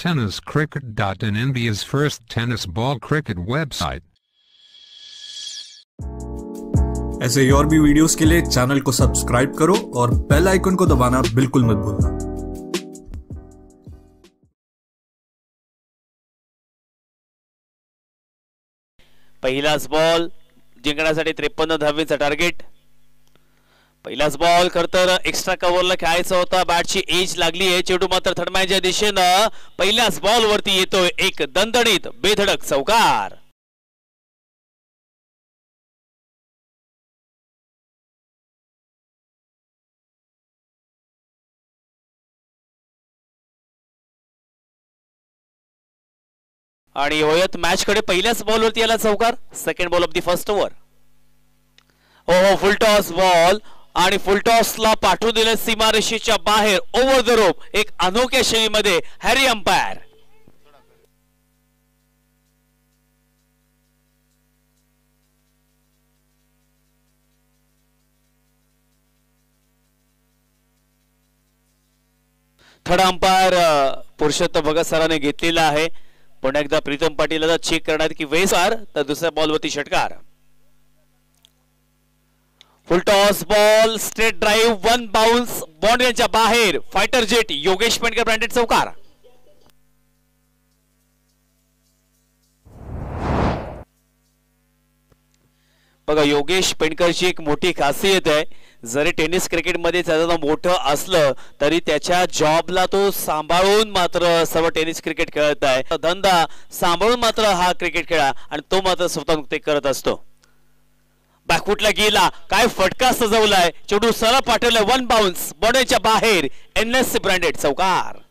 tenniscricket.in, India's first tennis ball cricket website. ऐसे और भी वीडियोस के लिए चैनल को सब्सक्राइब करो और बेल आइकन को दबाना बिल्कुल मत भूलना। पहिलाच बॉल जिंकण्यासाठी 53 धावांचा टार्गेट। पहिलाच बॉल खरतर एक्स्ट्रा कव्हरला खेळायचा होता, बॅटची एज लागली आहे, चेंडू मात्र थडमायच्या दिशेनं पहिल्याच बॉल वरती येतोय एक दणदणीत बेधडक चौकार। आणि होयत मॅच कडे पहिल्याच बॉल वरती आला चौकार। Second ball of the first over. हो फुल टॉस बॉल आणि फुल टॉसला पाठवून दिले सीमारेषेच्या बाहेर ओव्हर द रोप। एक अनोख्या शैलीमध्ये Harry umpire. Third umpire Purushottam Bhagat सरांनी घेतलेला आहे। पुन्हा एकदा प्रीतम पाटीलला चेक करण्यात की वेसार, तर दुसऱ्या बॉलवरती षटकार। Full toss ball straight drive, one bounce बाउंड्रीच्या बाहेर, fighter jet Yogesh Pendkar branded चौकार। बघा योगेश पेंडकरची एक मोठी खासियत आहे, जरी टेनिस क्रिकेट मध्ये त्याचं मोठं असलं तरी त्याच्या जॉबला तो सांभाळून मात्र सर्व टेनिस क्रिकेट खेळत आहे। धंदा सांभाळून मात्र हा क्रिकेट खेळा आणि तो मात्र स्वतः ते करत असतो। बॅकफुटला गेला, काय फटका सजवलाय, चेंडू सरळ पाठवलाय, वन बाउन्स बाउंड्रीच्या बाहेर, एनएससी ब्रँडेड चौकार।